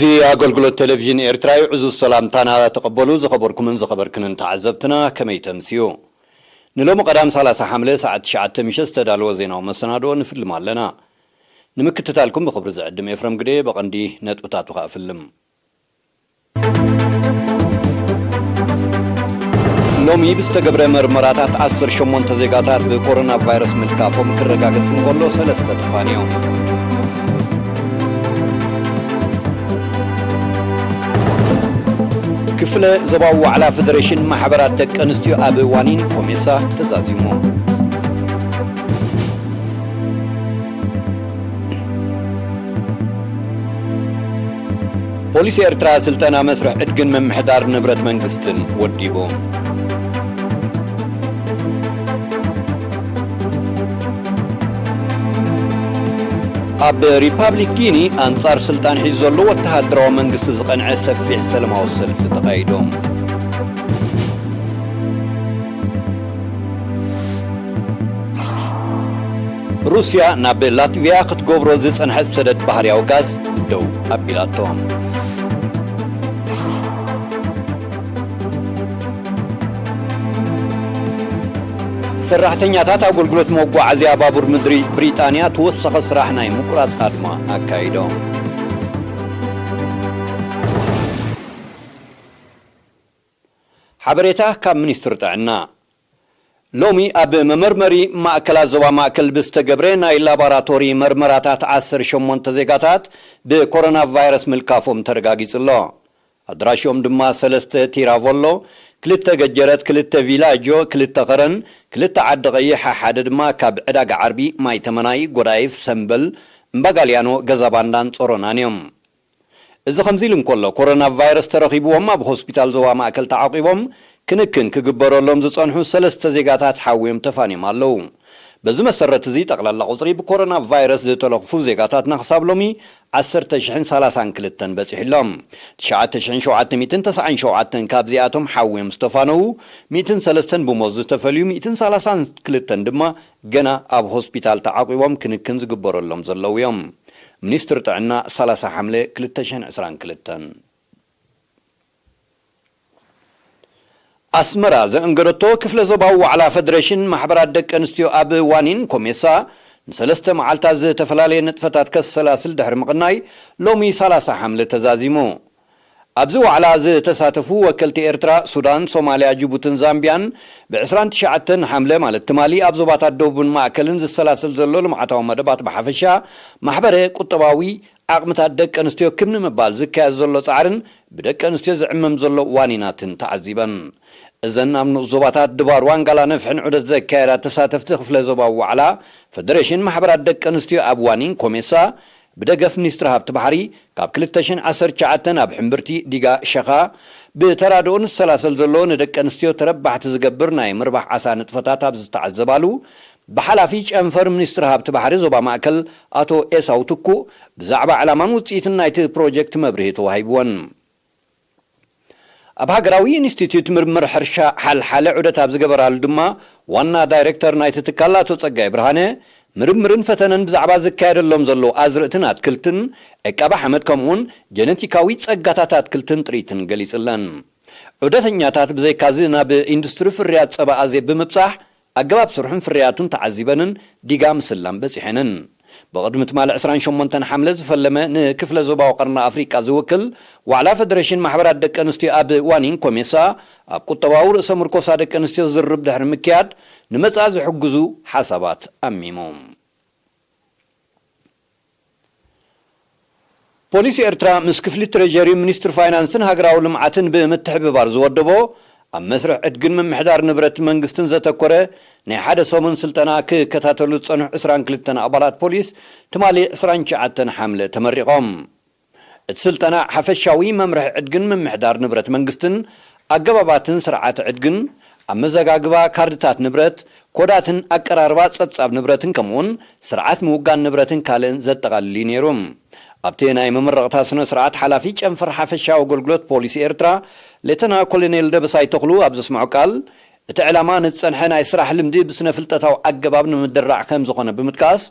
زي أقول تلفزيون إيرتراي عزو السلام تانا تقبلوا زخبركم من زخبركن تعذبتنا كما يتمسيو نلوم قدام سالسة حملة ساعة شعات تمشي استدالوا زينا ومسنادو نفلم لنا نمكتتالكم بخبر زعدم إفرام قدي بقندي نتبتاتوها فيلم لومي بستقبر مرمراتات 10 شمون تزيقاتات بكورونا فيروس ملكافهم كرقاقس نقولو سلسة تفانيهم كفله زباو على فدريشن محبرات دك انستيو ابوانين كوميسا تزازيمو بوليس إرترا سلطنا مسرح ادقن من محدار نبرت منقستن وديبوم اب ريبابليك غيني انصار سلطان حيزولو وتهدرو منغست زقنع سفيح سلماو سلف تقايدوم روسيا ناب لاتفيا خطغبرو زصنح سدد بحرياو غاز دو ابيلاتوم سرحتنيا تاتا غلغلوت موغعزيا بابور مدري بريطانيا توسخ سراحناي مقراص قادما اكايدوم حبريتا كاب منستر طعنا لومي اب ممرمري ماكلا زوا ماكل بستغبرنا لابوراتوري مرمراتات 10 شمون تزيغاتات بكورونا فيروس ملكافوم ترغاغيصلو ادراشوم دما سلسته تيرافولو كلتا ججرت كلتا فيلاجو كلتا قرن كلتا عد غيح حد ما كاب عداق عربي ماي تمناي غدايف سمبل مبغاليانو غزاباندان صورونانيوم اذا خمزيلم كله كورونا فيروس ترخيبوهم بهوسبيتال زوا ماكل تعاقبهم كنكن كغبرولهم زصنحو سلسته زيغاتات حاويم تفانيم الله بزي مسرت زي تقلال قصري بكورونا فيروس زتلخفو زيغاتات نحساب لومي 10,032 كلتن بصحلهم 9,799 كابزياتهم حاويم استفانو 203 بموز تفليو 230 كلتن دما جنا اب هوسبيتال تعاقبهم كنكن زغبرولهم زلويهم منستر طعنا 30 حمله 220 كلتن أسمرا زنقرتو كفل زباو على فدريشن محبرات دك انستيو اب وانين كوميسا نسلسته معالتا ز تفلالي نتفتات كالسلاسل دحر مقناي لومي 30 حملة تزازيمو أبزو على ز تساتفو وكلتي إرترا سودان صوماليا جيبوتن زامبيان بعسران تشعتن حملة مال التمالي أبزو باتات دوبن ماكلن ز السلاسل زلول معتاو مدبات بحفشا محبرة قطباوي عقمتات دك انستيو كمن مبال زكا زلو صعرن بدك انستيو زعمم زلو وانيناتن تعذيبا إذن أمن الزباطات دبار وانقالا نفحن عدد ذكايرات تساتفت خفل زباو على فدريشن محبرات دك انستيو أبوانين كوميسا بدقف منسترها بتبحري كاب كلتشن 10 شعاتن أب حمبرتي ديقا شخا بترادون السلاسل زلون دك انستيو تربح تزقبرنا مربح عسانة فتاتا بزتعذبالو بحلافيش أنفر منسترها بتبحري زبا ماكل آتو إيساو تكو بزعبا على منوتيتن نايت بروجكت مبريتو هايبوان أبهاجراوي إنستيتيوت مرمر حرشة حال عدة أبزجبر هالدما وانا دايركتور نايت تكالاتو تسجى برهانة مرمرن فتنن بزعبا زكاير اللهم زلو أزرتنات كلتن إكابا حمد كمون جنتيكاوي تسجاتات كلتن تريتن جليس اللان عدة نياتات بزي كازينا بإندستري فريات سبا أزيب بمبصح أجباب سرحن فرياتون تعذيبنن ديقام سلام بسحنن بقدمت مال 20 شمونتن حملة فلما نكفل زبا وقرنا أفريقيا زوكل وعلى فدريشن محبرات دك انستيو اب وانين كوميسا اب قطباور سمركوسا دك انستيو زرب دحر مكياد نمصاز حجزو حسابات اميموم بوليس إرترا مسكفل تريجري منستر فاينانسن هاغراو لمعاتن بمتحببار زودبو أم مسرح ادقن من محدار نبرت منغستن زتكوره ني حدا سومن سلطنا كتاتلو صنح 20 كلتن ابالات بوليس تمالي 20 شعاتن حمله تمرقهم السلطنا حفشاوي ممرح ادقن من محدار نبرت منغستن اقباباتن سرعات ادقن امزغاغبا كاردتات نبرت كوداتن اقراربا صصاب نبرتن كمون سرعات موغان نبرتن كالن زتقالي نيروم أبتينا ممرقتا سنة سرعات حلافي جنفر حفشا وقلقلوت بوليس إرترا لتنا كولينيل دبساي تقلو أبزس معقال تعلامان تسنحنا يسرح لمدي بسنة فلتتاو أقبابن مدرع خمزقنا بمتكاس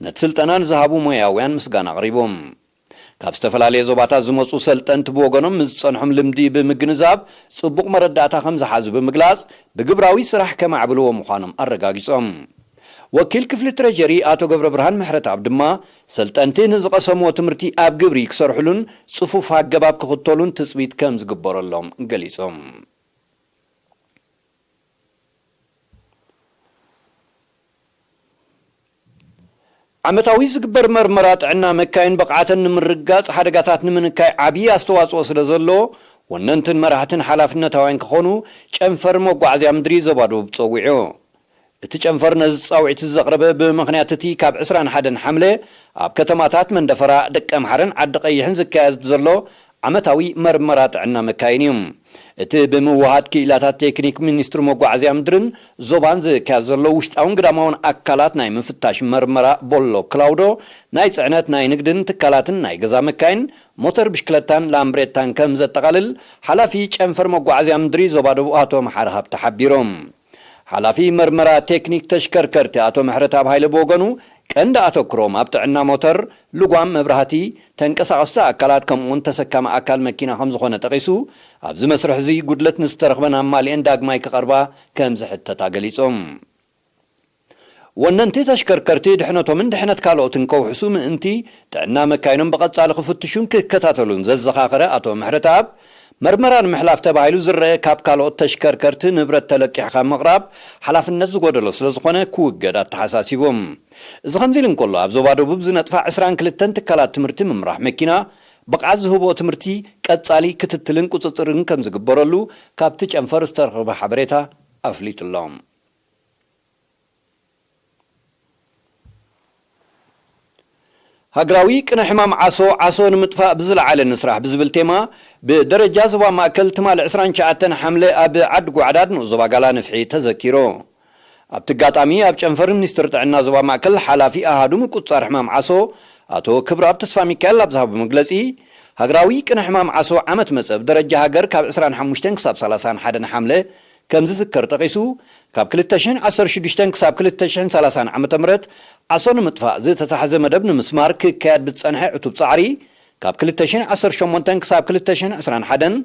نتسلطنان زهابو مياويان مسقانا غريبهم ካብ ዝተፈላለዩ ዞባታት ዝመጹ ሰልጠንቲ ብወገኖም ዝጸንሖም ልምዲ ብምግንዛብ ጽቡቕ መረዳእታ ከም ዝሓዙ ብምግላጽ ብግብራዊ ስራሕ ከማዕብልዎ ምዃኖም ኣረጋጊጾም ወኪል ክፍሊ ትሬጀሪ ኣቶ ገብረ ብርሃን ምሕረትኣብ ድማ ሰልጠንቲ ንዝቐሰምዎ ትምህርቲ ኣብ ግብሪ ክሰርሑሉን ጽፉፍ ኣገባብ ክኽተሉን ትጽቢት ከም ዝግበረሎም ገሊጾም ዓመታዊ ዝግበር መርመራ ጥዕና መካይን ብቕዓተን ንምርጋጽ ሓደጋታት ንምንካይ ዓብዪ ኣስተዋጽኦ ስለ ዘሎ ወነንትን መራሕትን ሓላፍነታውያን ክኾኑ ጨንፈር መጓዓዝያ ምድሪ ዘባዶ ብጸዊዑ እቲ ጨንፈር ነዚ ጻውዒት ዘቕረበ ብምኽንያት እቲ ካብ 21 ሓምለ ኣብ ከተማታት መንደፈራ ደቀ ምሓርን ዓዲ ቀይሕን ዝካየድ ዘሎ ዓመታዊ መርመራ ጥዕና መካይን እዩ እቲ ብምውሃድ ክኢላታት ቴክኒክ ሚኒስትሪ መጓዓዝያ ምድርን ዞባን ዝካየድ ዘሎ ውሽጣውን ግዳማውን ኣካላት ናይ ምፍታሽ መርመራ ቦሎ ክላውዶ ናይ ጽዕነት ናይ ንግድን ትካላትን ናይ ገዛ መካይን ሞተር ብሽክለታን ላምብሬታን ከም ዘጠቓልል ሓላፊ ጨንፈር መጓዓዝያ ምድሪ ዞባ ደቡብ ኣቶ መሓር ሃብቲ ሓቢሮም ሓላፊ መርመራ ቴክኒክ ተሽከርከርቲ ኣቶ ምሕረትኣብ ሃይለ ብወገኑ ቀንዲ ኣተኩሮም ኣብ ጥዕና ሞተር ልጓም መብራህቲ ተንቀሳቐስቲ ኣካላት ከምኡውን ተሰካሚ ኣካል መኪና ከም ዝኾነ ጠቒሱ ኣብዚ መስርሕ እዚ ጉድለት ንዝተረኽበን ኣማሊአን ዳግማይ ክቐርባ ከም ዝሕተታ ገሊጾም ወነንቲ ተሽከርከርቲ ድሕነቶምን ድሕነት ካልኦትን ከውሕሱ ምእንቲ ጥዕና መካይኖም ብቐጻሊ ክፍትሹን ክከታተሉን ዘዘኻኸረ ኣቶ ምሕረትኣብ መርመራን ምሕላፍ ተባሂሉ ዝረአ ካብ ካልኦት ተሽከርከርቲ ንብረት ተለቂሕካ ምቕራብ ሓላፍነት ዝጎደሎ ስለ ዝኾነ ክውገድ ኣተሓሳሲቦም እዚ ከምዚ ኢሉ እንከሎ ኣብ ዞባ ደቡብ ዝነጥፋ 22 ትካላት ትምህርቲ ምምራሕ መኪና ብቕዓት ዝህቦ ትምህርቲ ቀጻሊ ክትትልን ቁፅፅርን ከም ዝግበረሉ ካብቲ ጨንፈር ዝተረኸበ ሓበሬታ ኣፍሊጡሎም ሃገራዊ ቅነ ሕማም ዓሶ ንምጥፋእ ብዝለዓለ ንስራሕ ብዝብል ቴማ ብደረጃ ዞባ ማእከል ትማል 29 ሓምለ ኣብ ዓዲ ጓዕዳድ ንዞባ ጋላ ንፍሒ ተዘኪሮ ኣብቲ ጋጣሚ ኣብ ጨንፈር ሚኒስትሪ ጥዕና ዞባ ማእከል ሓላፊ ኣሃዱ ምቁጻር ሕማም ዓሶ ኣቶ ክብራብ ተስፋ ሚካኤል ኣብ ዝሃቦ መግለጺ ሃገራዊ ቅነ ሕማም ዓሶ ዓመት መጸብ ደረጃ ሃገር ካብ 25 ክሳብ 31 ሓምለ ከም ዝዝከር ጠቒሱ ካብ 2016 ክሳብ 2030 ዓመተ ምህረት ዓሶ ንምጥፋእ ዝተታሕዘ መደብ ንምስማር ክካየድ ብጸንሐ ዕቱብ ጻዕሪ ካብ 2018 ክሳብ 2021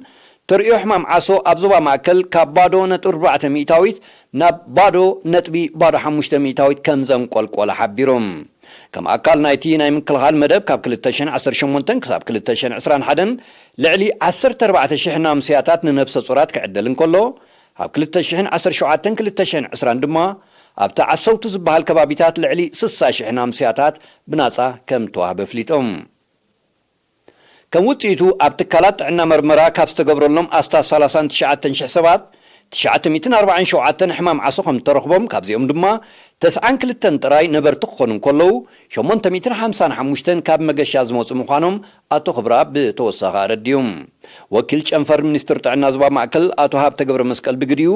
ተርእዮ ሕማም ዓሶ ኣብ ዞባ ማእከል ካብ ባዶ ነጥቢ 4 ሚእታዊት ናብ ባዶ ነጥቢ ባዶ 5 ሚእታዊት ከም ዘንቆልቆለ ሓቢሮም ከም ኣካል ናይቲ ናይ ምክልኻል መደብ ካብ 2018 ክሳብ 2021 ልዕሊ 14,000 ናምስያታት ንነፍሰ ጹራት ክዕደል እንከሎ ኣብ 2017-2020 ድማ ኣብቲ ዓሰውቱ ዝበሃል ከባቢታት ልዕሊ 60,000 ናምስያታት ብናጻ ከም ተዋህበ ፍሊጦም ከም ውጽኢቱ ኣብ ትካላት ጥዕና መርመራ ካብ ዝተገብረሎም ኣስታት 39,000 ሰባት 947 ሕማም ዓሶ ከም ተረኽቦም ካብዚኦም ድማ 92 ጥራይ ነበርቲ ክኾኑ እንከለዉ 855 ካብ መገሻ ዝመፁ ምዃኖም ኣቶ ክብራብ ብተወሳኺ ኣረድዮም ወኪል ጨንፈር ሚኒስትሪ ጥዕና ዞባ ማእከል ኣቶ ሃብተ ገብረ መስቀል ብግድዩ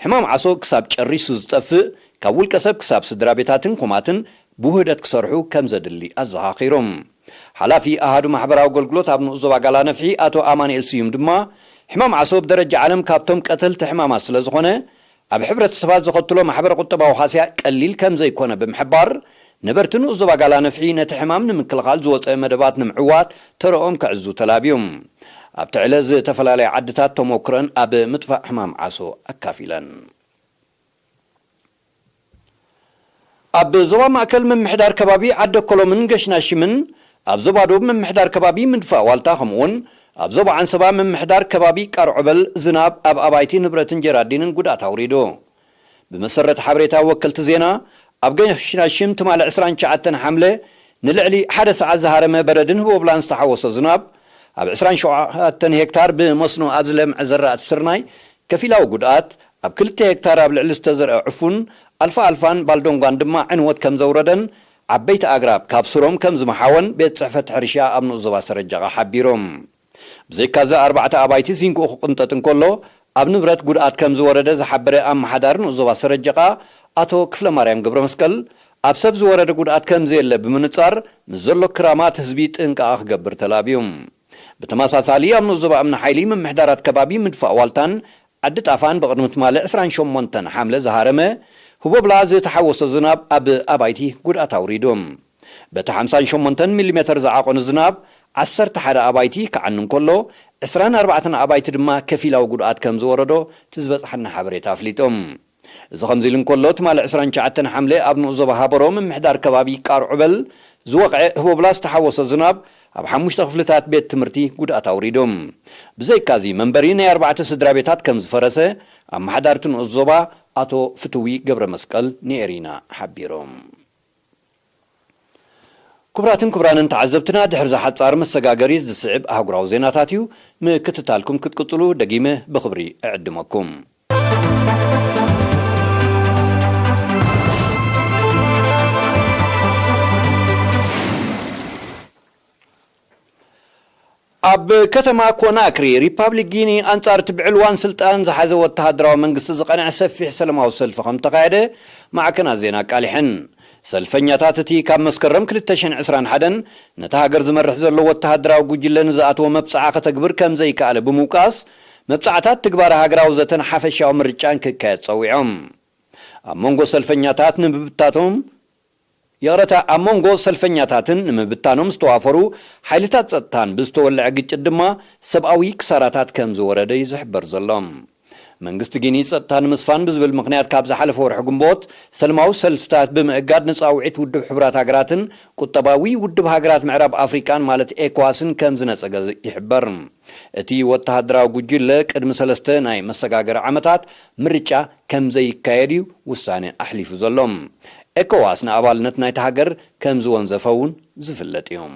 ሕማም ዓሶ ክሳብ ጨሪሱ ዝጠፍእ ካብ ውልቀ ሰብ ክሳብ ስድራ ቤታትን ኩማትን ብውህደት ክሰርሑ ከም ዘድሊ ኣዘኻኺሮም ሓላፊ ኣሃዱ ማሕበራዊ ኣገልግሎት ኣብ ንዑ ዞባ ጋላ ነፍሒ ኣቶ ኣማኑኤል ስዩም ድማ ሕማም ዓሶ ብደረጃ ዓለም ካብቶም ቀተልቲ ሕማማት ስለ ዝኾነ ኣብ ሕብረተሰባት ዝኸትሎ ማሕበረ ቁጠባዊ ሓስያ ቀሊል ከም ዘይኮነ ብምሕባር ነበርቲ ንዑ ዞባ ጋላ ነፍሒ ነቲ ሕማም ንምክልኻል ዝወፀ መደባት ንምዕዋት ተረኦም ክዕዙ ተላብዮም ኣብቲ ዕለት ዝተፈላለዩ ዓድታት ተሞክረን ኣብ ምጥፋእ ሕማም ዓሶ ኣካፊለን ኣብ ዞባ ማእከል ምምሕዳር ከባቢ ዓደ ኮሎምን ገሽናሽምን ኣብ ዞባ ደቡብ ምምሕዳር ከባቢ ምድፋእ ዋልታ ከምኡውን ኣብ ዞባ ዓንሰባ ምምሕዳር ከባቢ ቃርዑበል ዝናብ ኣብ ኣባይቲ ንብረትን ጀራዲንን ጉድኣት ኣውሪዶ ብመሰረት ሓበሬታ ወከልቲ ዜና ኣብ ገሽናሽም ትማል 29 ሓምለ ንልዕሊ 1 ሰዓት ዝሃረመ በረድን ህቦብላን ዝተሓወሰ ዝናብ ኣብ 27 ሄክታር ብመስኖ ኣብ ዝለምዕ ዝራእቲ ስርናይ ከፊላዊ ጉድኣት ኣብ 2 ሄክታር ኣብ ልዕሊ ዝተዘርአ ዕፉን ኣልፋን ባልዶንጓን ድማ ዕንወት ከም ዘውረደን ዓበይቲ ኣግራብ ካብ ስሮም ከም ዝመሓወን ቤት ጽሕፈት ሕርሻ ኣብ ንዑ ዞባ ሰረጃqa ሓቢሮም ብዘይካዚ 4 ኣባይቲ ሲንኩ ክቕንጠጥ እንከሎ ኣብ ንብረት ጉድኣት ከም ዝወረደ ዝሓበረ ኣመሓዳር ንዑ ዞባ ሰረጃqa ኣቶ ክፍለ ማርያም ገብረ መስቀል ኣብ ሰብ ዝወረደ ጉድኣት ከም ዘየለ ብምንጻር ምስ ዘሎ ክራማት ህዝቢ ጥንቃቐ ክገብር ተላብዮም ብተመሳሳሊ ኣብ ንዑ ዞባ እምነ ሓይሊ ምምሕዳራት ከባቢ ምድፋእ ዋልታን ዓዲ ጣፋን ብቕድሚ ትማል 28 ሓምለ ዝሃረመ ህቦብላ ዝተሓወሰ ዝናብ ኣብ ኣባይቲ ጉድኣት ኣውሪዶም በቲ 58 ሚሊሜትር ዝዓቆኑ ዝናብ 11 ኣባይቲ ከዓንን ከሎ 24 ኣባይቲ ድማ ከፊላዊ ጉድኣት ከም ዝወረዶ ትዝበጽሐና ሓበሬታ ኣፍሊጦም እዚ ከምዚ ኢልን ከሎ ትማል 29 ሓምለ ኣብ ንዞባ ሃበሮም ምሕዳር ከባቢ ቃርዑበል ዝወቕዐ ህቦብላ ዝተሓወሰ ዝናብ ኣብ 5 ክፍልታት ቤት ትምህርቲ ጉድኣት ኣውሪዶም ብዘይካዚ መንበሪ ናይ 4 ስድራ ቤታት ከም ዝፈረሰ ኣብ ማሕዳርቲ ንዞባ ኣቶ ፍትዊ ገብረ መስቀል ንኤሪና ሓቢሮም كبراتن كبرانن تعذبتنا دحر زحصار مسغاغري زسعب اهغراو زيناتاتيو مكتتالكم كتقطلو دقيمه بخبري اعدمكم اب كتما كوناكري ريبابليك غيني انصار تبعلوان سلطان زحازه وتهدراو منغست زقنع سفيح سلماو سلف خم تقاعده معكنا زينا قالحن سلفنياتاتي كاب مسكرم 2021 نتا هاجر زمرح زلو وتهدراو غجلن زاتو مبصعه كتغبر كم زي كاله بموقاس مبصعات تغبار هاجراو زتن حفشاو مرጫን كيتصويعم امونغو سلفنياتات نببتاتهم يارتا امونغو سلفنياتاتن نمبتانوم استوافرو حيلታት ጸጥታን ብዝተወልዐ ግጭት ድማ ሰብአዊ ክሳራታት ከም ዝወረደ ይዝሕበር ዘሎም መንግስት ጊኒ ጸጥታን ምስፋን ብዝብል ምክንያት ካብ ዝሓለፈ ወርሕ ግንቦት ሰልማዊ ሰልፍታት ብምእጋድ ነፃውዒት ውድብ ሕብራት ሃገራትን ቁጠባዊ ውድብ ሃገራት ምዕራብ አፍሪካን ማለት ኤኳስን ከም ዝነጸገ ይሕበር እቲ ወተሃደራዊ ጉጅለ ቅድሚ 3 ናይ መሰጋገር ዓመታት ምርጫ ከም ዘይካየድ ውሳኔ አሕሊፉ ዘሎም ኤኳስ ንኣባልነት ናይ ተሃገር ከም ዝወንዘፈውን ዝፍለጥ እዮም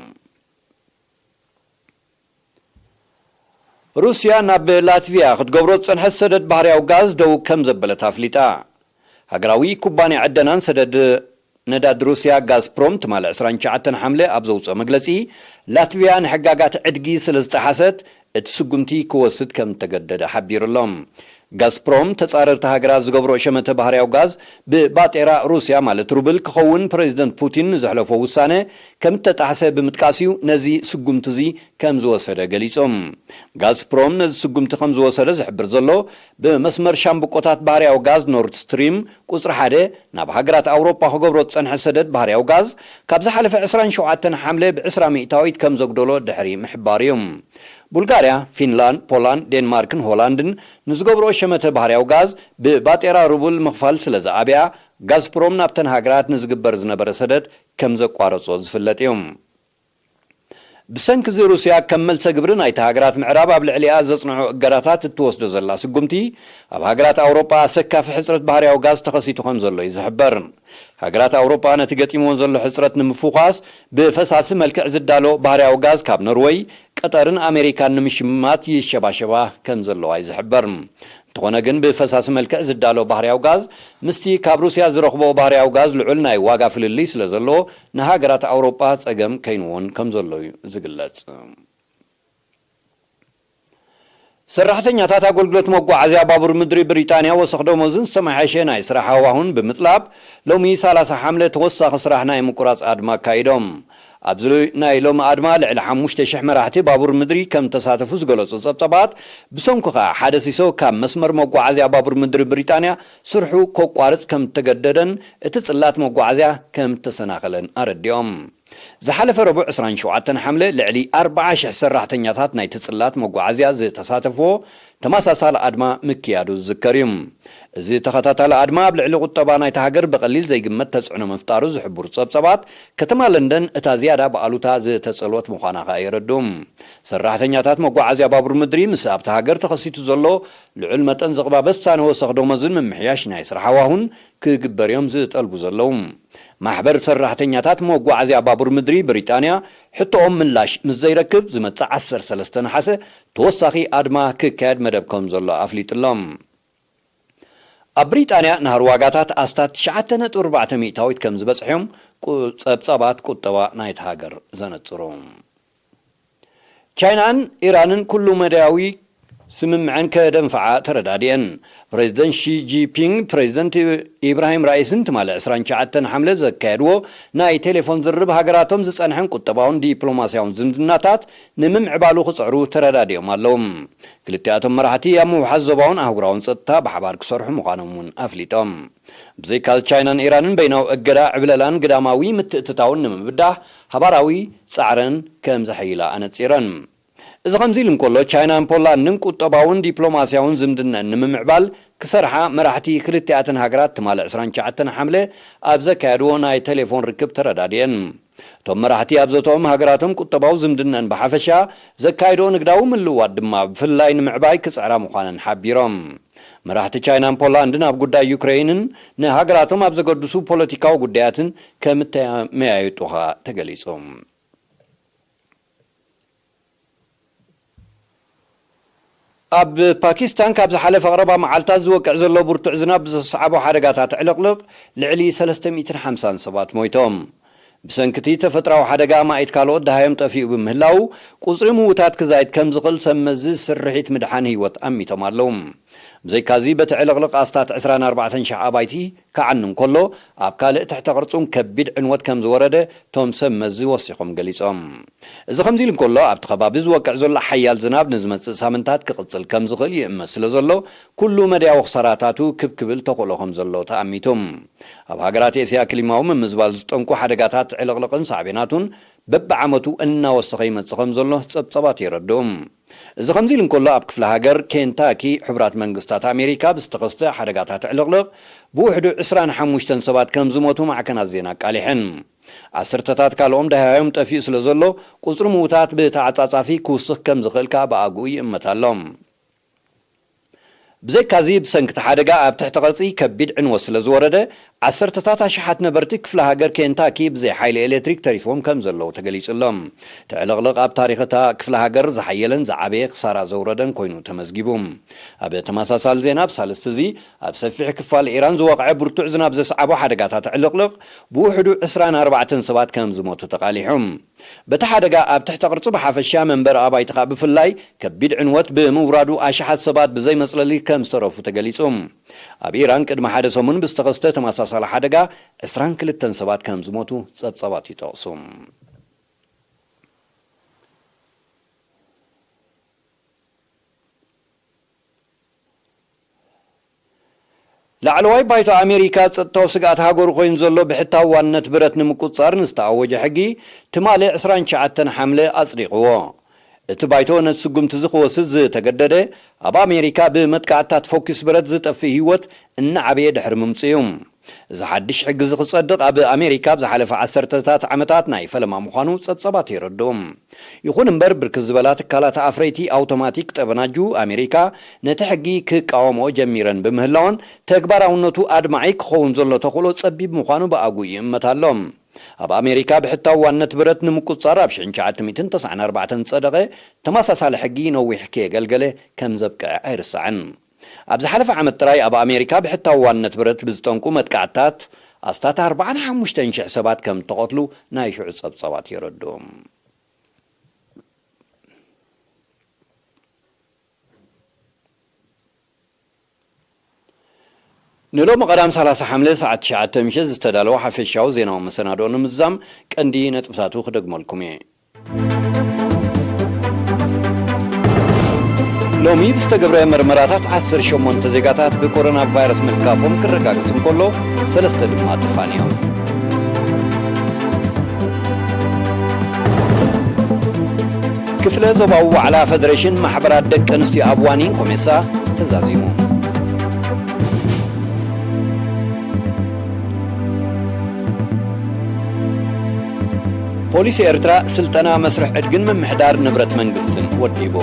روسيا ناب لاتفيا خدقبرو تصنح سدد بحرياو غاز دو كم زبلت افليتا هاغراوي كوباني عدنان سدد نداد روسيا غاز بروم تمال 29 حمله ابزوص مغلصي لاتفيا نحغاغات عدغي سلازتحست اتسغمتي كوسد كم تجدد حبيرلهم غازبروم تصارر تهاجرا زغبرو شمته بحرياو غاز بباطيرا روسيا مالت روبل كخون بريزيدنت بوتين زحلفو وسانه كم تتحسب بمتقاسيو نزي سغمتزي كم زوسده غليصوم غازبروم نزي سغمت كم زوسده زحبر زلو بمسمر شامبقوتات بحرياو غاز نورد ستريم قصر 1 ناب هاجرات اوروبا خغبرو تصنح سدد بحرياو غاز كابز حلف 27 حمله ب10 مئتاويت كم زغدولو دحري محباريوم بولغاريا فنلاند بولند دنماركن هولندن نزغبرو شمته بحرياو غاز بباطيرا روبل مخفال سلازابيا غازبروم نابتن هاجرات نزغبر زنبر سدد كم زقارصو زفلطيوم بسنك زي روسيا كمل سغبرن اي هاجرات معراب ابلعليا زصنعو اغراتات توسدو زلا سغمتي اب هاجرات اوروبا سكاف حصرت بحرياو غاز تخسيتو خم زلو يزحبرن هاجرات اوروبا نتيجتيمون زلو حصرت نمفوقاس بفساس ملكع زدالو بحرياو غاز كاب نروي قطرن امريكان نمشمات يشباشبا كم زلو يزحبرن تخونه ግን بفساس ملكع زدالو بحرياو غاز مستي كاب روسيا زرخبو بحرياو غاز لعلناي واغا فللي سلازلو نهاجرات اوروبا صقم كينون كم زلو زغلص سرحتኛታት አገልግሎት መጓዓዝያ ባቡር ምድሪ ብሪጣንያ ወሰኽዶ መዝን ሰማሐሸ ናይ ስራሕ ሃዋሁን ብምጥላብ ሎሚ 30 ሓምለ ተወሳኺ ስራሕ ናይ ምቁራጽ አድማ ካይዶም ኣብዝሉ ናይ ሎም አድማ ልዕሊ 5000 መራሕቲ ባቡር ምድሪ ከም ተሳተፉ ዝገለጹ ጸብጸባት ብሰንኩ ሓደ ሲሶ ካብ መስመር መጓዓዝያ ባቡር ምድሪ ብሪጣንያ ስርሑ ኮቋርጽ ከም ተገደደን እቲ ጽላት መጓዓዝያ ከም ተሰናኸለን አረዲዮም زحلف ربع 27 حمله لعلي 4000 سراحتኛታት ናይ ተጽላት መጓዓዝያ ዝተሳተፈው ተማሳሳለ አድማ ምክያዱ ዝከሪም እዚ ተኸታታለ አድማ ብልዕሊ ቁጠባ ናይ ተሃገር በቀሊል ዘይግመት ተጽዕኖ መፍጣሩ ዝሕብሩ ጸብጸባት ከተማ ለንደን እታ ዝያዳ በአሉታ ዝተጸሎት ምዃና ይረዱም ሰራሕተኛታት መጓዓዝያ ባቡር ምድሪ ምስ ኣብ ተሃገር ተኸሲቱ ዘሎ ልዑል መጠን ዘቕባበስ ሳነ ወሰኽዶ መዝን ምምሕያሽ ናይ ስራሕ ሃዋሁን ክግበርዮም ዝጠልቡ ዘለዉ ማሕበር ሰራሕተኛታት መጓዓዝያ ባቡር ምድሪ ብሪጣንያ ሕቶኦም ምላሽ ምስ ዘይረክብ ዝመጽእ 13 ነሐሰ ተወሳኺ አድማ ክካየድ መደብ ከም ዘሎ አፍሊጥሎም ኣብ ብሪጣንያ ናህር ዋጋታት ኣስታት 9.4 ሚእታዊት ከም ዝበጽሕዮም ጸብጸባት ቁጠባ ናይቲ ሃገር ዘነጽሩ ቻይናን ኢራንን ኩሉ መዳያዊ ስምምዕን ከደንፈዓ ተረዳድየን ፕሬዝደንት ሺ ጂፒንግ ፕሬዝደንት ኢብራሂም ራኢስን ትማል 29 ሐምለ ዘካየድዎ ናይ ቴሌፎን ዝርብ ሃገራቶም ዝጸንሐን ቁጠባውን ዲፕሎማሲያውን ዝምድናታት ንምምዕባሉ ክጽዕሩ ተረዳድዮም ኣለዎም ክልቲኣቶም መራሕቲ ኣብ ምውሓዝ ዞባውን ኣህጉራውን ጸጥታ ብሓባር ክሰርሑ ምዃኖምን ኣፍሊጦም ብዘይካዝ ቻይናን ኢራንን በይናው እገዳ ዕብለላን ግዳማዊ ምትእትታውን ንምብዳህ ሃባራዊ ጻዕረን ከም ዘሐይላ ኣነጺረን إذا خمزيل نقول تشاينا بولندن ቁጠባውን ዲፕሎማሲያውን ዝምድናን ንምምዕባል ክሰርሓ መራሕቲ ክልቲኣተን ሃገራት ትማል 29 ሐምለ ኣብ ዘካየድዎ ናይ ቴሌፎን ርክብ ተረዳድየን ቶም መራሕቲ ኣብ ዘቶም ሃገራቶም ቁጠባው ዝምድናን ብሓፈሻ ዘካየድዎ ንግዳዊ ምልውዋጥ ድማ ብፍላይ ንምዕባይ ክጽዕራ ምዃነን ሓቢሮም መራሕቲ ቻይናን ፖላንድን ኣብ ጉዳይ ዩክሬንን ንሃገራቶም ኣብ ዘገድሱ ፖለቲካዊ ጉዳያትን ከም ተመያየጡኻ ተገሊጾም ኣብ ፓኪስታን ካብ ዝሓለፈ ቀረባ መዓልታት ዝወቅዕ ዘሎ ብርቱዕ ዝናብ ብዘስዓቦ ሓደጋታት ዕልቕልቕ ልዕሊ 350 ሰባት ሞይቶም ብሰንኪቲ ተፈጥራዊ ሓደጋ ማእት ካልኦት ዳሃዮም ጠፊኡ ብምህላው ቁጽሪ ምውታት ክዛይድ ከም ዝኽእል ሰመዚ ስርሒት ምድሓን ህይወት ኣሚቶም ኣለዉ ብዘይካዚ በቲ ዕልቕልቕ ኣስታት 24,000 ኣባይቲ ከዓንን ከሎ ኣብ ካልእ ትሕተ ቅርጹን ከቢድ ዕንወት ከም ዝወረደ ቶም ሰመዚ ወሲኾም ገሊጾም እዚ ከምዚ ኢሉ እንከሎ ኣብቲ ከባቢ ዝወቅዕ ዘሎ ሓያል ዝናብ ንዝመጽእ ሳምንታት ክቕጽል ከም ዝኽእል ይእመን ስለ ዘሎ ኩሉ መድያዊ ክሳራታቱ ክብክብል ተኽእሎኹም ዘሎ ተኣሚቶም ኣብ ሃገራት ኤስያ ክሊማዊ ምምዝባል ዝጠንቁ ሓደጋታት ዕልቕልቕን ሳዕቤናቱን በብዓመቱ እናወሰኸ ይመጽእ ከም ዘሎ ጸብጸባት ይረድኦም እዚ ከምዚ ኢሉ እንከሎ ኣብ ክፍለ ሃገር ኬንታኪ ሕቡራት መንግስታት ኣሜሪካ ብዝተኸስተ ሓደጋታት ዕልቕልቕ ብውሕዱ 25 ሰባት ከም ዝሞቱ ማዕከናት ዜና ቃሊሕን ዓሰርተታት ካልኦም ዳሃዮም ጠፊኡ ስለ ዘሎ ቁጽሪ ምውታት ብተዓጻጻፊ ክውስኽ ከም ዝኽእልካ ብኣግኡ ይእመት ኣሎም ብዘይካዚ ብሰንኪቲ ሓደጋ ኣብ ትሕቲ ቐርጺ ከቢድ ዕንወት ስለ ዝወረደ ዓሰርተታት ኣሽሓት ነበርቲ ክፍለ ሃገር ኬንታኪ ብዘይ ሓይሊ ኤሌክትሪክ ተሪፎም ከም ዘለዉ ተገሊጹሎም ትዕልቕልቕ ኣብ ታሪኽታ ክፍለ ሃገር ዝሓየለን ዝዓበየ ክሳራ ዘውረደን ኮይኑ ተመዝጊቡ ኣብ ተመሳሳሊ ዜና ብሳልስቲ እዚ ኣብ ሰፊሕ ክፋል ኢራን ዝወቕዐ ብርቱዕ ዝናብ ዘስዓቦ ሓደጋታት ዕልቕልቕ ብውሕዱ 24 ሰባት ከም ዝሞቱ ተቃሊሖም በቲ ሓደጋ ኣብ ትሕቲ ቅርጹ ብሓፈሻ መንበር ኣባይትኻ ብፍላይ ከቢድ ዕንወት ብምውራዱ ኣሽሓት ሰባት ብዘይ መጽለሊ ከም ዝተረፉ ተገሊጾም ኣብ ኢራን ቅድሚ ሓደ ሰሙን ብዝተኸስተ ተመሳሳሊ ሓደጋ 22 ሰባት ከም ዝሞቱ ጸብጸባት ይጠቕሱ ላዕለዋይ ባይቶ ኣሜሪካ ጸጥታው ስጋት ሃገሩ ኮይኑ ዘሎ ብሕታዊ ዋንነት ብረት ንምቁጻር ንዝተኣወጀ ሕጊ ትማሊ 29 ሐምለ ኣጽዲቕዎ እቲ ባይቶ ነስጉምቲ ዝኽወስድ ዝተገደደ ኣብ ኣሜሪካ ብመጥቃዕታት ፎክስ ብረት ዝጠፍእ ህይወት እናዓበየ ድሕሪ ምምጽኡ እዚ ሓድሽ ሕጊ ዝኽጸድቕ ኣብ ኣሜሪካ ብዝሓለፈ 10 ዓመታት ናይ ፈለማ ምዃኑ ጸብጸባት ይረድኦም ይኹን እምበር ብርክት ዝበላ ትካላት ኣፍረይቲ ኣውቶማቲክ ጠበናጁ ኣሜሪካ ነቲ ሕጊ ክቃወምኦ ጀሚረን ብምህላውን ተግባራውነቱ ኣድማዒ ክኸውን ዘሎ ተኽእሎ ጸቢብ ምዃኑ ብኣግኡ ይእመት ኣሎም ኣብ ኣሜሪካ ብሕታዊ ዋንነት ብረት ንምቁጻር ኣብ 1994 ጸደቐ ተመሳሳሊ ሕጊ ነዊሕ ከየገልገለ ከም ዘብቅዕ ኣይርስዕን ኣብ ዝሓለፈ ዓመት ጥራይ ኣብ ኣሜሪካ ብሕታዊ ዋንነት ብረት ብዝጠንቁ መጥቃዕታት ኣስታት 45,000 ሰባት ከም ተቐትሉ ናይ ሽዑ ጸብጸባት ይረድኦም ንሎም ቀዳም 30 ሐምለ ሰዓት 9 ምሽት ዝተዳለወ ሓፈሻዊ ዜናዊ መሰናድኦ ንምዛም ቀንዲ ነጥብታቱ ክደግመልኩም እየ ሎሚ ብዝተገብረ ምርመራታት 18 ዜጋታት ብኮሮና ቫይረስ ምልካፎም ክረጋገጽ እንከሎ 3 ድማ ተፋንዮም ክፍለ ዞባዊ ዋዕላ ፌደሬሽን ማሕበራት ደቂ ኣንስትዮ ኣብ ዋኒን ኮሜሳ ተዛዚሙ ፖሊስ ኤርትራ ስልጠና መስርሕ ዕድግን ምምሕዳር ንብረት መንግስትን ወዲቡ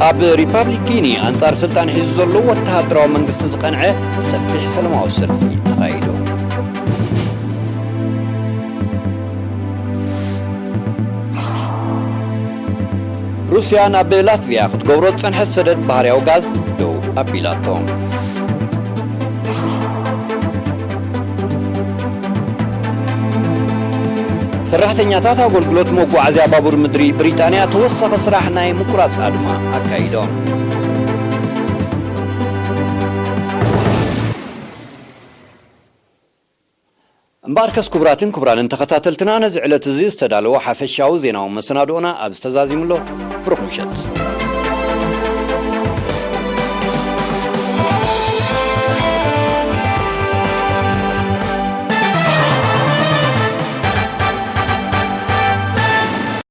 ኣብ ሪፐብሊክ ጊኒ አንጻር ስልጣን ሒዙ ዘሎ ወተሃደራዊ መንግስቲ ዝቀንዐ ሰፊሕ ሰላማዊ ሰልፊ ተኻይዱ ሩስያ ናብ ላትቪያ ክትገብሮ ጸንሐት ሰደድ ባህርያዊ ጋዝ ደው ኣቢላቶ ሰራሕተኛታት አገልግሎት መጓዓዝያ ባቡር ምድሪ ብሪጣንያ ተወሰኸ ስራሕ ናይ ምቁራጽ አድማ አካይዶም እምባርከስ ክቡራትን ክቡራንን ተኸታተልትና ነዚ ዕለት እዚ ዝተዳለወ ሓፈሻዊ ዜናዊ መሰናዶና ኣብ ዝተዛዚምሎ ብሩኽ ምሸት